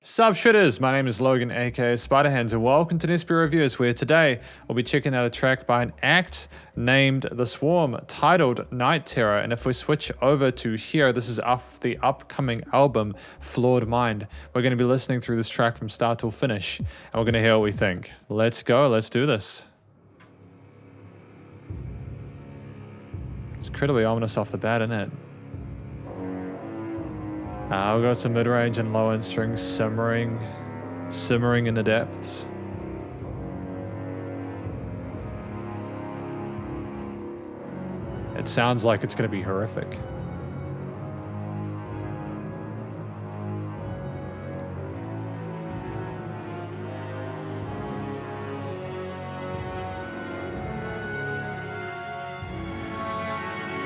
Sup shitters, my name is Logan aka Spiderhands and welcome to SP Reviews, where today we'll be checking out a track by an act named The Swarm titled Night Terror. And if we switch over to here, this is off the upcoming album Flawed Mind. We're going to be listening through this track from start till finish and we're going to hear what we think. Let's go, let's do this. It's incredibly ominous off the bat, isn't it? We've got some mid-range and low-end strings simmering in the depths. It sounds like it's going to be horrific.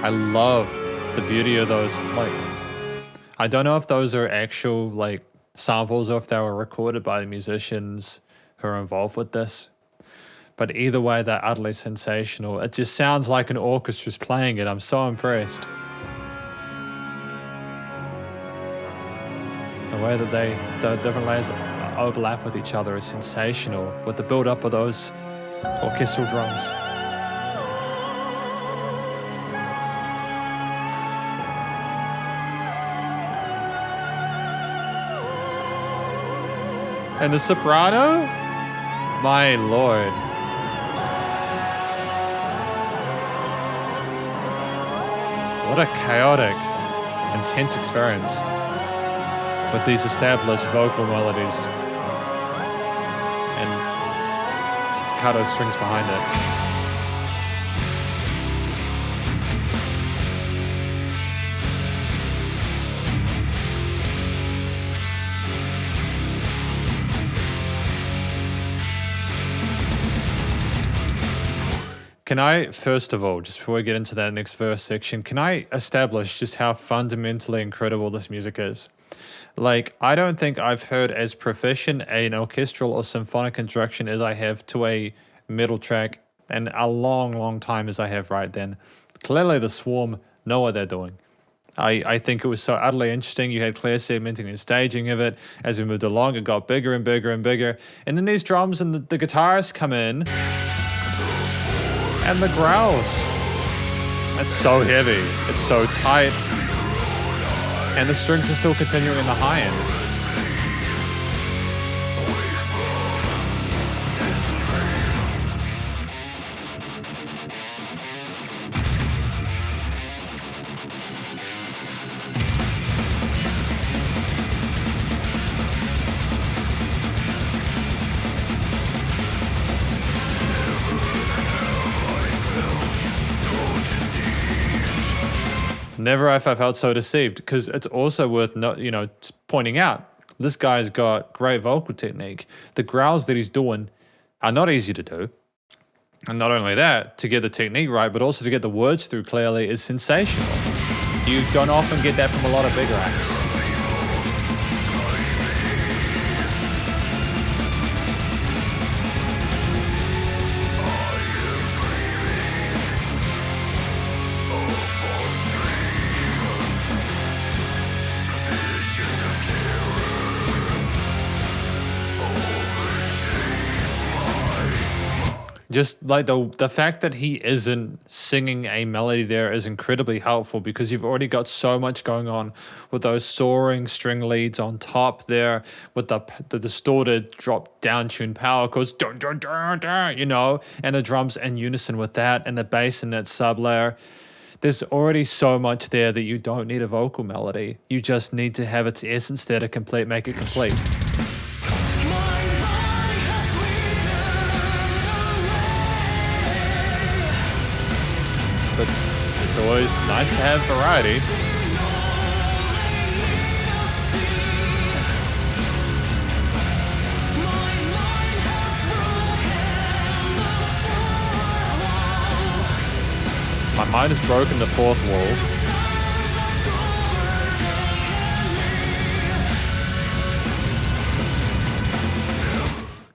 I love the beauty of those, I don't know if those are actual samples or if they were recorded by the musicians who are involved with this. But either way, they're utterly sensational. It just sounds like an orchestra's playing it. I'm so impressed. The way that the different layers overlap with each other is sensational with the build-up of those orchestral drums. And the soprano? My lord. What a chaotic, intense experience with these established vocal melodies and staccato strings behind it. Can I, first of all, just before we get into that next verse section, can I establish just how fundamentally incredible this music is? I don't think I've heard as proficient an orchestral or symphonic construction as I have to a metal track in a long, long time as I have right then. Clearly the Swarm know what they're doing. I think it was so utterly interesting. You had clear segmenting and staging of it. As we moved along, it got bigger and bigger and bigger. And then these drums and the guitarists come in. And the growls. It's so heavy. It's so tight. And the strings are still continuing in the high end. Never have I felt so deceived, because it's also worth pointing out this guy's got great vocal technique. The growls that he's doing are not easy to do, and not only that, to get the technique right, but also to get the words through clearly is sensational. You don't often get that from a lot of bigger acts. Just the fact that he isn't singing a melody there is incredibly helpful, because you've already got so much going on with those soaring string leads on top there, with the distorted drop down tune power, because dun dun dun dun, and the drums in unison with that, and the bass in that sub layer. There's already so much there that you don't need a vocal melody. You just need to have its essence there to make it complete. But it's always nice to have variety. My mind has broken the fourth wall.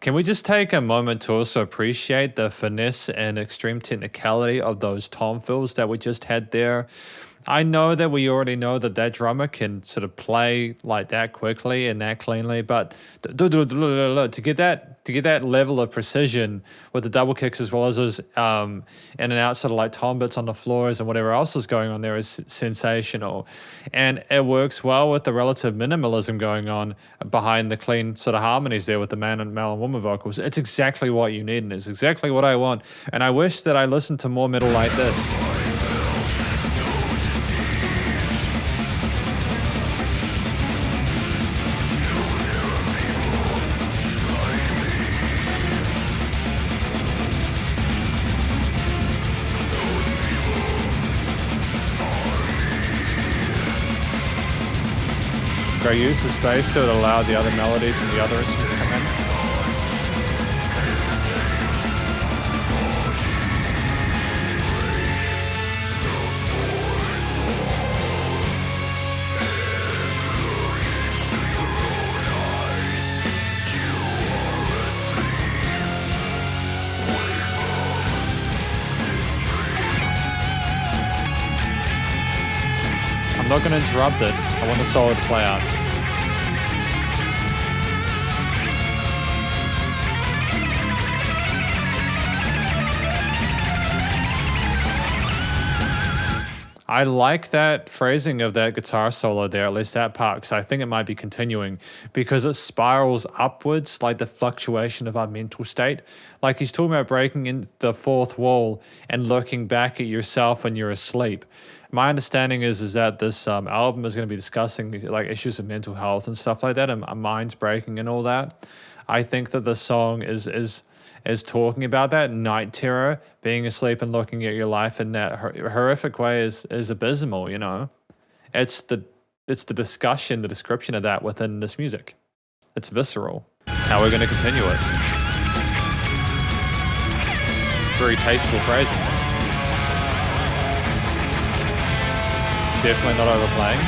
Can we just take a moment to also appreciate the finesse and extreme technicality of those tom fills that we just had there? I know that we already know that that drummer can sort of play like that quickly and that cleanly, but to get that level of precision with the double kicks as well as those in and out sort of like tom bits on the floors and whatever else is going on there is sensational, and it works well with the relative minimalism going on behind the clean sort of harmonies there with the male and woman vocals. It's exactly what you need, and it's exactly what I want, and I wish that I listened to more metal like this. Great use of space to allow the other melodies and the other instruments to come in. I'm not going to interrupt it. I want the solo to play out. I like that phrasing of that guitar solo there, at least that part, because I think it might be continuing because it spirals upwards, like the fluctuation of our mental state. Like he's talking about breaking in the fourth wall and looking back at yourself when you're asleep. My understanding is that this album is going to be discussing like issues of mental health and stuff like that, and minds breaking and all that. I think that the song is talking about that night terror, being asleep and looking at your life in that horrific way is abysmal. You know, it's the discussion, the description of that within this music. It's visceral. How we're going to continue it. Very tasteful phrasing. Definitely not overplaying.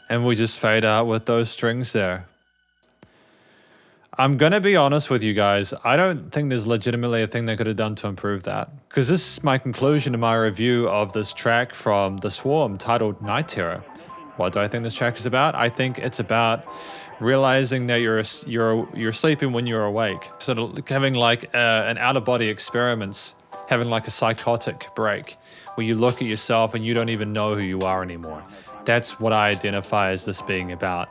And we just fade out with those strings there. I'm going to be honest with you guys. I don't think there's legitimately a thing they could have done to improve that. Because this is my conclusion to my review of this track from The Swarm titled Night Terror. What do I think this track is about? I think it's about realizing that you're sleeping when you're awake. Sort of having like an out-of-body experience, having like a psychotic break where you look at yourself and you don't even know who you are anymore. That's what I identify as this being about.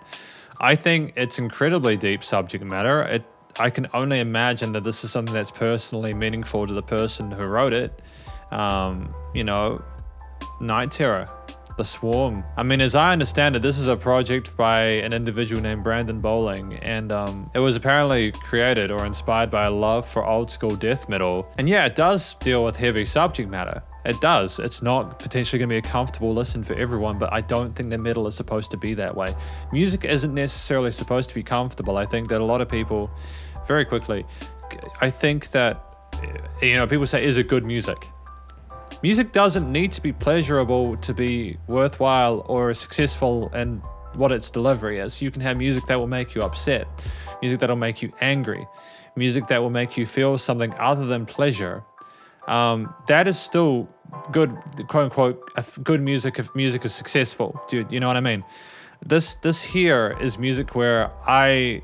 I think it's incredibly deep subject matter. I can only imagine that this is something that's personally meaningful to the person who wrote it. You know, Night Terror, The Swarm. I mean, as I understand it, this is a project by an individual named Brandon Bowling, and it was apparently created or inspired by a love for old school death metal. And yeah, it does deal with heavy subject matter. It does. It's not potentially going to be a comfortable listen for everyone, but I don't think that metal is supposed to be that way. Music isn't necessarily supposed to be comfortable. I think that a lot of people, very quickly, I think that, you know, people say, is it good music? Music doesn't need to be pleasurable to be worthwhile or successful in what its delivery is. You can have music that will make you upset, music that will make you angry, music that will make you feel something other than pleasure. That is still good, quote unquote, good music if music is successful, dude. You know what I mean? This here is music where I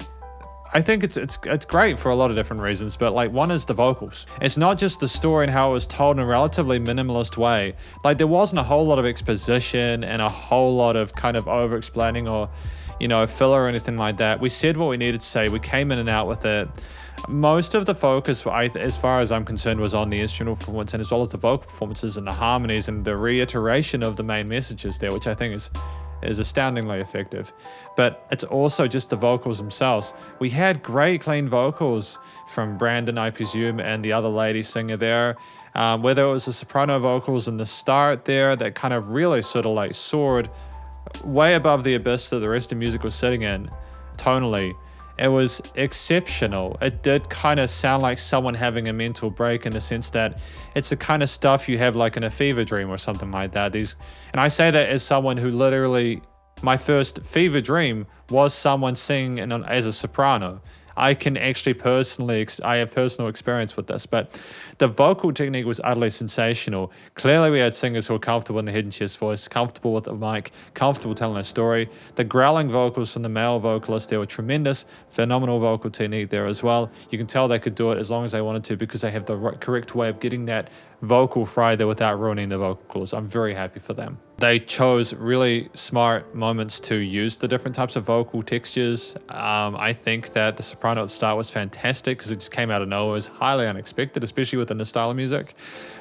think it's great for a lot of different reasons, but like one is the vocals. It's not just the story and how it was told in a relatively minimalist way. Like there wasn't a whole lot of exposition and a whole lot of kind of over explaining or, filler or anything like that. We said what we needed to say. We came in and out with it. Most of the focus, as far as I'm concerned, was on the instrumental performance, and as well as the vocal performances and the harmonies and the reiteration of the main messages there, which I think is astoundingly effective. But it's also just the vocals themselves. We had great clean vocals from Brandon, I presume, and the other lady singer there. Whether it was the soprano vocals in the start there that kind of really sort of like soared way above the abyss that the rest of the music was sitting in tonally. It was exceptional. It did kind of sound like someone having a mental break, in the sense that it's the kind of stuff you have like in a fever dream or something like that. And I say that as someone who literally, my first fever dream was someone singing as a soprano. I can actually I have personal experience with this, but the vocal technique was utterly sensational. Clearly we had singers who were comfortable in the hidden chest voice, comfortable with the mic, comfortable telling a story. The growling vocals from the male vocalists, they were tremendous, phenomenal vocal technique there as well. You can tell they could do it as long as they wanted to, because they have the correct way of getting that vocal fry there without ruining the vocal cords. I'm very happy for them. They chose really smart moments to use the different types of vocal textures. I think that the soprano at the start was fantastic because it just came out of nowhere. It was highly unexpected, especially within the style of music.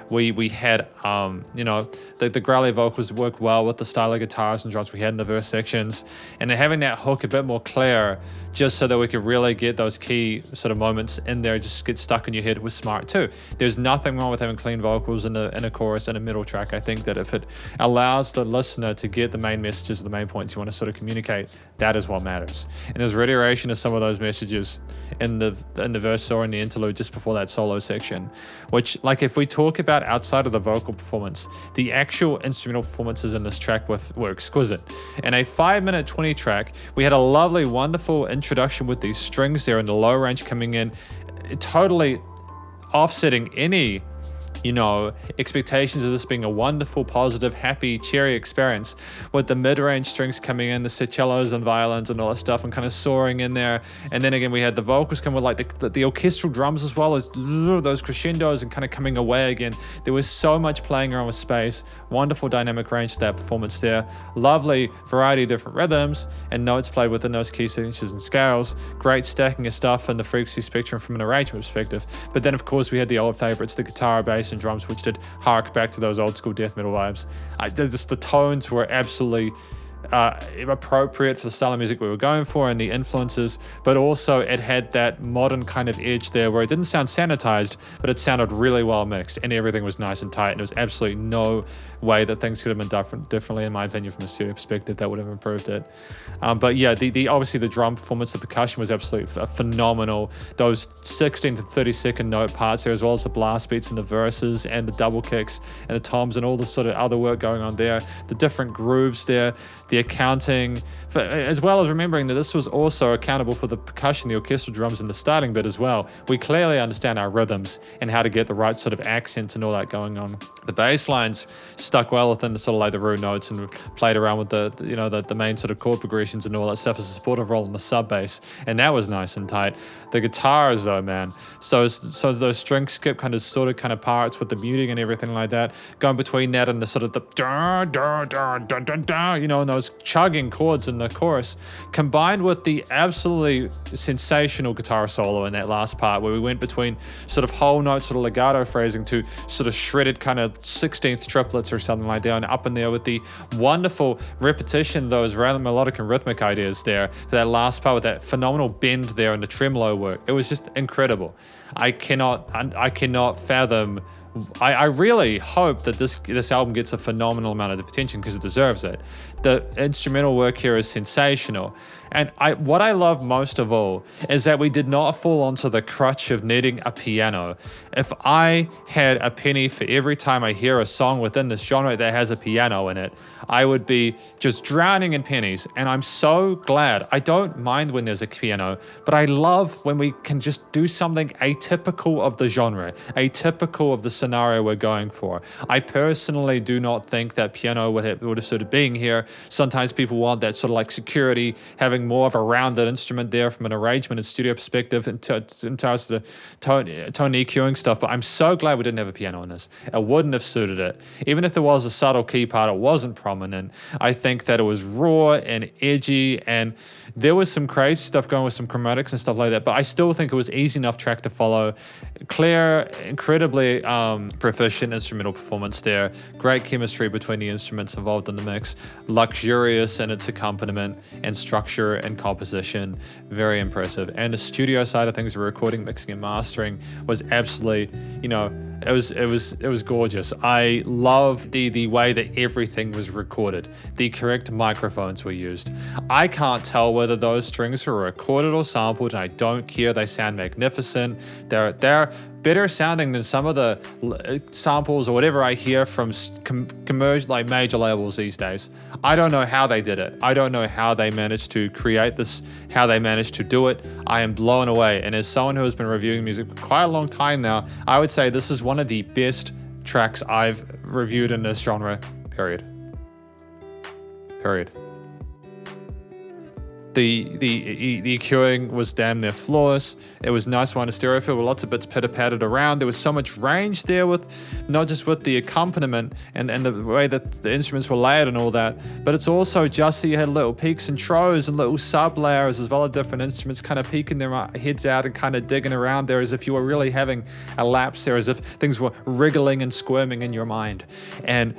We had, the growly vocals worked well with the style of guitars and drums we had in the verse sections. And then having that hook a bit more clear, just so that we could really get those key sort of moments in there, just get stuck in your head, was smart too. There's nothing wrong with having clean vocals in a chorus and a middle track. I think that if it allows the listener to get the main messages, the main points you want to sort of communicate, that is what matters. And there's reiteration of some of those messages in the verse or in the interlude just before that solo section, which, like, if we talk about outside of the vocal performance, the actual instrumental performances in this track were exquisite. In a 5-minute 20 track, we had a lovely, wonderful introduction with these strings there in the low range coming in, totally offsetting any expectations of this being a wonderful, positive, happy, cheery experience, with the mid-range strings coming in, the cellos and violins and all that stuff, and kind of soaring in there. And then again, we had the vocals come with like the orchestral drums, as well as those crescendos and kind of coming away again. There was so much playing around with space, wonderful dynamic range to that performance there, lovely variety of different rhythms and notes played within those key signatures and scales, great stacking of stuff in the frequency spectrum from an arrangement perspective. But then of course we had the old favorites, the guitar, bass and drums, which did hark back to those old school death metal vibes. The tones were absolutely appropriate for the style of music we were going for and the influences, but also it had that modern kind of edge there where it didn't sound sanitized, but it sounded really well mixed and everything was nice and tight, and there was absolutely no way that things could have been differently, in my opinion, from a studio perspective, that would have improved it. But yeah, the obviously the drum performance, the percussion was absolutely phenomenal. Those 16 to 30 second note parts there, as well as the blast beats and the verses and the double kicks and the toms and all the sort of other work going on there, the different grooves there, the accounting, as well as remembering that this was also accountable for the percussion, the orchestral drums, and the starting bit as well. We clearly understand our rhythms and how to get the right sort of accents and all that going on. The bass lines stuck well within the sort of like the root notes and played around with the main sort of chord progressions and all that stuff as a supportive role in the sub bass, and that was nice and tight. The guitars though, man, so those string skip kind of parts with the muting and everything like that, going between that and the sort of the da da da da da da, and those chugging chords in the chorus, combined with the absolutely sensational guitar solo in that last part where we went between sort of whole note sort of legato phrasing to sort of shredded kind of 16th triplets or something like that, and up in there with the wonderful repetition of those random melodic and rhythmic ideas there for that last part with that phenomenal bend there and the tremolo work. It was just incredible. I cannot fathom. I really hope that this album gets a phenomenal amount of attention because it deserves it. The instrumental work here is sensational. And what I love most of all is that we did not fall onto the crutch of needing a piano. If I had a penny for every time I hear a song within this genre that has a piano in it, I would be just drowning in pennies. And I'm so glad. I don't mind when there's a piano, but I love when we can just do something atypical of the genre, atypical of the scenario we're going for. I personally do not think that piano would have sort of being here. Sometimes people want that sort of like security, having more of a rounded instrument there from an arrangement and studio perspective in terms of the tone EQing stuff. But I'm so glad we didn't have a piano in this. It wouldn't have suited it. Even if there was a subtle key part, it wasn't prominent. I think that it was raw and edgy, and there was some crazy stuff going with some chromatics and stuff like that, but I still think it was easy enough track to follow. Clear, incredibly proficient instrumental performance there. Great chemistry between the instruments involved in the mix. Luxurious in its accompaniment and structure and composition. Very impressive. And the studio side of things, the recording, mixing, and mastering was absolutely, it was gorgeous. I love the way that everything was recorded. The correct microphones were used. I can't tell whether those strings were recorded or sampled, and I don't care. They sound magnificent. They're better sounding than some of the samples or whatever I hear from commercial, like major labels these days. I don't know how they did it. I don't know how they managed to create this, how they managed to do it. I am blown away. And as someone who has been reviewing music for quite a long time now, I would say this is one of the best tracks I've reviewed in this genre, period. The EQing was damn near flawless. It was nice one to stereo field with lots of bits pitter-pattered around. There was so much range there, with not just with the accompaniment and the way that the instruments were layered and all that, but it's also just that you had little peaks and troughs and little sub-layers as well as different instruments kind of peeking their heads out and kind of digging around there as if you were really having a lapse there, as if things were wriggling and squirming in your mind. And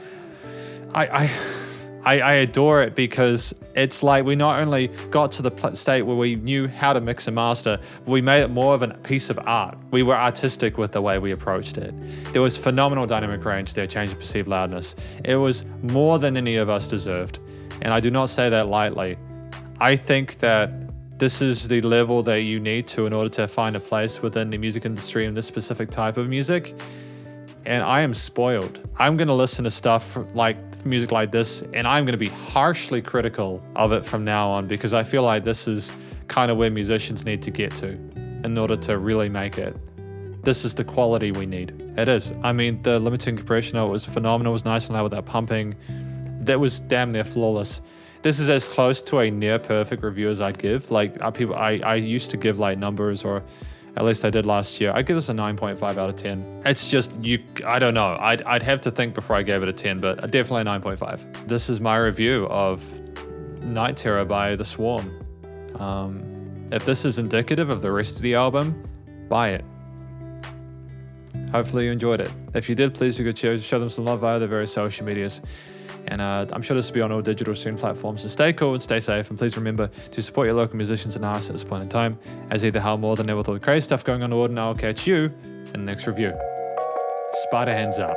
I adore it, because it's like we not only got to the state where we knew how to mix and master, but we made it more of a piece of art. We were artistic with the way we approached it. There was phenomenal dynamic range there, change of perceived loudness. It was more than any of us deserved, and I do not say that lightly. I think that this is the level that you need to in order to find a place within the music industry in this specific type of music. And I am spoiled. I'm going to listen to stuff like music like this, and I'm going to be harshly critical of it from now on, because I feel like this is kind of where musicians need to get to in order to really make it. This is the quality we need. It is. I mean, the limiting compression, it was phenomenal. It was nice and loud with that pumping. That was damn near flawless. This is as close to a near perfect review as I'd give. Like I used to give like numbers, or at least I did last year. I'd give this a 9.5 out of 10. It's just, I don't know. I'd have to think before I gave it a 10, but definitely 9.5. This is my review of Night Terror by The Swarm. If this is indicative of the rest of the album, buy it. Hopefully you enjoyed it. If you did, please do show them some love via their various social medias. And I'm sure this will be on all digital stream platforms. So stay cool and stay safe. And please remember to support your local musicians and artists at this point in time, as either how more than ever with all the crazy stuff going on in the world. And I'll catch you in the next review. Spiderhands out.